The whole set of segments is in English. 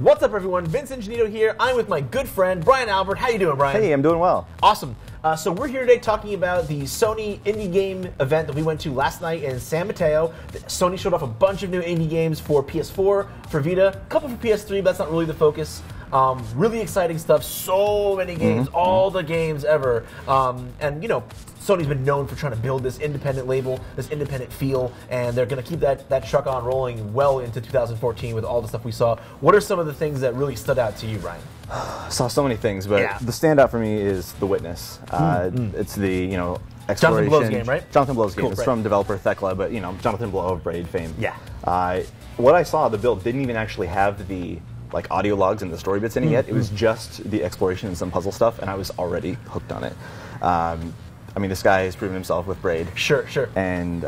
What's up, everyone? Vince Ingenito here. I'm with my good friend, Brian Albert. How you doing, Brian? Hey, I'm doing well. Awesome. So we're here today talking about the Sony indie game event that we went to last night in San Mateo. Sony showed off a bunch of new indie games for PS4, for Vita, a couple for PS3, but that's not really the focus. Really exciting stuff. So many games, all the games ever. And, you know, Sony's been known for trying to build this independent label, this independent feel, and they're going to keep that truck on rolling well into 2014 with all the stuff we saw. What are some of the things that really stood out to you, Brian? I saw so many things, but the standout for me is The Witness. It's the, you know, exploration. Jonathan Blow's game, right? Jonathan Blow's game. Cool, it's from developer Thekla, but, you know, Jonathan Blow of Braid fame. Yeah. What I saw, the build didn't even actually have the audio logs and the story bits in it yet. It was just the exploration and some puzzle stuff, and I was already hooked on it. I mean, this guy has proven himself with Braid. Sure. And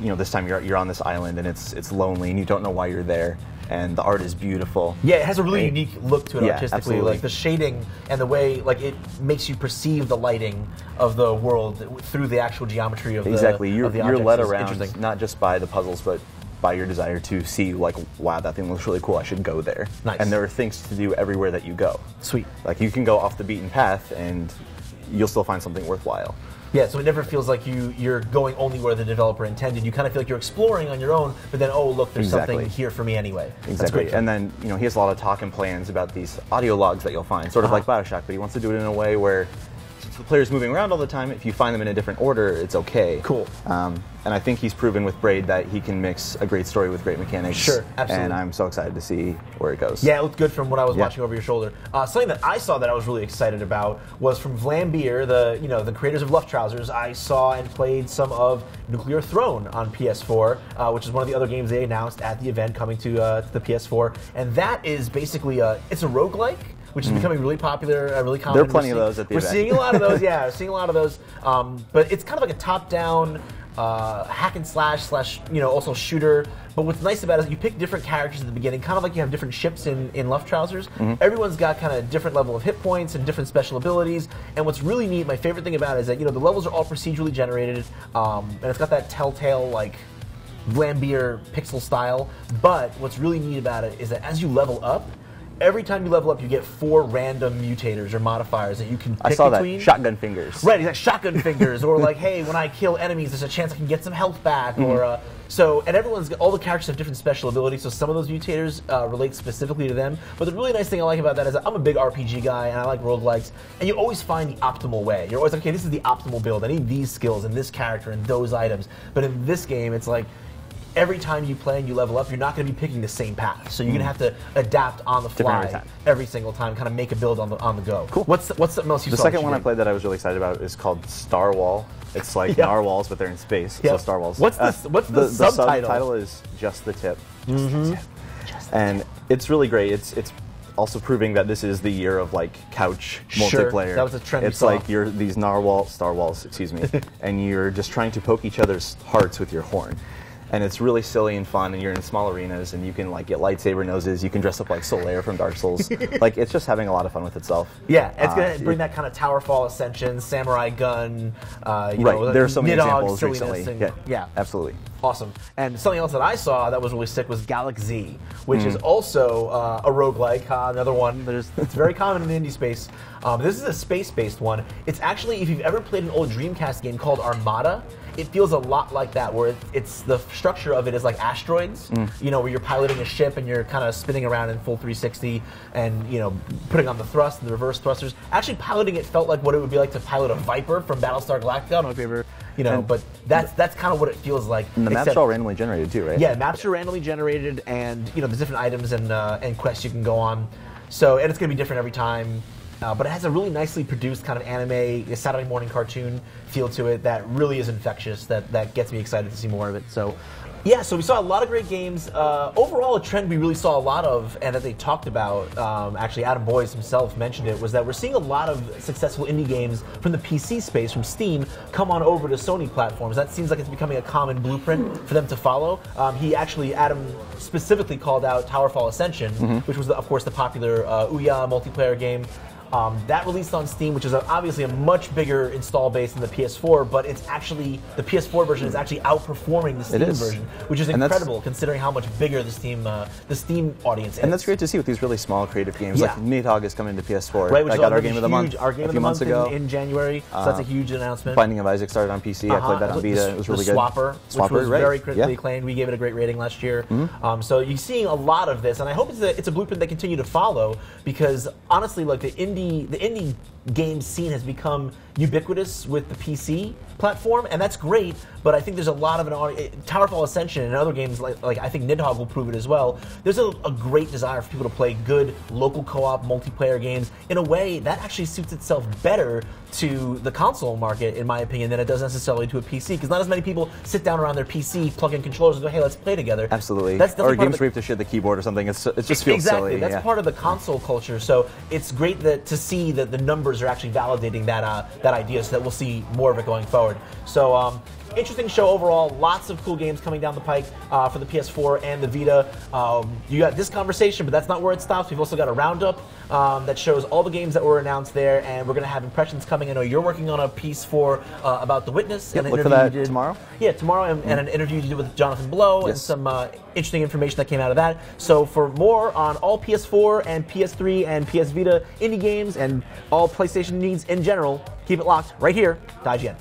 you know, this time you're on this island and it's lonely and you don't know why you're there. And the art is beautiful. Yeah, it has a really unique look to it artistically. Absolutely. Like the shading and the way, like it makes you perceive the lighting of the world through the actual geometry of you're the objects. led around not just by the puzzles, but by your desire to see, like, wow, that thing looks really cool, I should go there. Nice. And there are things to do everywhere that you go. Sweet. Like, you can go off the beaten path and you'll still find something worthwhile. Yeah, so it never feels like you're going only where the developer intended. You kind of feel like you're exploring on your own, but then, oh, look, there's something here for me anyway. Exactly. That's great. And then, you know, he has a lot of talk and plans about these audio logs that you'll find, sort of like Bioshock, but he wants to do it in a way where the player's moving around all the time. If you find them in a different order, it's okay. Cool. And I think he's proven with Braid that he can mix a great story with great mechanics. Sure, absolutely. And I'm so excited to see where it goes. Yeah, it looked good from what I was watching over your shoulder. Something that I saw that I was really excited about was from Vlambeer, the creators of Luft Trousers. I saw and played some of Nuclear Throne on PS4, which is one of the other games they announced at the event coming to the PS4. And that is basically it's a roguelike, which is becoming really popular, really common. There are plenty of those at the event. We're seeing a lot of those, yeah. We're seeing a lot of those. But it's kind of like a top-down hack and slash, you know, also shooter. But what's nice about it is you pick different characters at the beginning, kind of like you have different ships in Luft Trousers. Everyone's got kind of different level of hit points and different special abilities. And what's really neat, my favorite thing about it is that, you know, the levels are all procedurally generated, and it's got that telltale, like, Vlambeer pixel style. But what's really neat about it is that as you level up, every time you level up, you get 4 random mutators or modifiers that you can pick between. That. Shotgun fingers. Right, like shotgun fingers, or like, hey, when I kill enemies, there's a chance I can get some health back, or and all the characters have different special abilities, so some of those mutators relate specifically to them. But the really nice thing I like about that is that I'm a big RPG guy, and I like roguelikes, and you always find the optimal way. You're always like, okay, this is the optimal build. I need these skills and this character and those items. But in this game, it's like, every time you play and you level up, you're not going to be picking the same path. So you're going to have to adapt on the fly every single time, kind of make a build on the go. Cool. What's something else you saw? The second one I played that I was really excited about is called Star Wall. It's like narwhals, but they're in space. So Star Walls. What's the subtitle? The subtitle is Just the Tip. Just the Tip. And it's really great. It's also proving that this is the year of like couch multiplayer. That was a trend. It's like you're these Star Walls, excuse me, and you're just trying to poke each other's hearts with your horn. And it's really silly and fun, and you're in small arenas, and you can like get lightsaber noses. You can dress up like Solaire from Dark Souls. Like, it's just having a lot of fun with itself. Yeah, it's gonna bring that kind of Towerfall Ascension, samurai gun. You know, there are so many examples silliness recently. Yeah, absolutely. Awesome. And something else that I saw that was really sick was Galaxy, which is also a roguelike, another one. It's very common in the indie space. This is a space-based one. It's actually, if you've ever played an old Dreamcast game called Armada, it feels a lot like that, where it's the structure of it is like asteroids, you know, where you're piloting a ship and you're kind of spinning around in full 360 and, you know, putting on the thrust and the reverse thrusters. Actually, piloting it felt like what it would be like to pilot a Viper from Battlestar Galactica. I don't know if you ever, you know, but that's kind of what it feels like. And the maps are all randomly generated too, right? Yeah, maps are randomly generated, and, you know, there's different items and quests you can go on. So, and it's going to be different every time. But it has a really nicely produced kind of anime, Saturday morning cartoon feel to it that really is infectious, that gets me excited to see more of it. So, yeah, so we saw a lot of great games. Overall, a trend we really saw a lot of, and that they talked about, actually Adam Boyes himself mentioned it, was that we're seeing a lot of successful indie games from the PC space, from Steam, come on over to Sony platforms. That seems like it's becoming a common blueprint for them to follow. Adam specifically called out Towerfall Ascension, which was, of course, the popular Ouya multiplayer game. That released on Steam, which is obviously a much bigger install base than the PS4, but it's actually, the PS4 version is actually outperforming the Steam version, which is incredible considering how much bigger the Steam audience is. And that's great to see with these really small creative games. Yeah. Like Nidhogg is coming to PS4. Right, which I got our game of the month our game a of few the months month ago. in January, so that's a huge announcement. Binding of Isaac started on PC. I played that on Vita. It was really good. Swapper, which was very critically acclaimed. We gave it a great rating last year. So you're seeing a lot of this, and I hope it's a blueprint they continue to follow, because honestly, like the indie game scene has become ubiquitous with the PC platform, and that's great. But I think there's a lot of Towerfall Ascension and other games like I think Nidhogg will prove it as well. There's a great desire for people to play good local co-op multiplayer games in a way that actually suits itself better to the console market, in my opinion, than it does necessarily to a PC. Because not as many people sit down around their PC, plug in controllers, and go, "Hey, let's play together." Absolutely. That's or games where you have to share the keyboard or something. It just feels silly. That's part of the console culture. So it's great to see that the numbers are actually validating that idea, so that we'll see more of it going forward. So interesting show overall. Lots of cool games coming down the pike for the PS4 and the Vita. You got this conversation, but that's not where it stops. We've also got a roundup that shows all the games that were announced there, and we're going to have impressions coming. I know you're working on a piece about The Witness. Yep, and look for that tomorrow. Yeah, tomorrow, and an interview you did with Jonathan Blow, and some interesting information that came out of that. So for more on all PS4 and PS3 and PS Vita indie games and all PlayStation needs in general, keep it locked right here to IGN.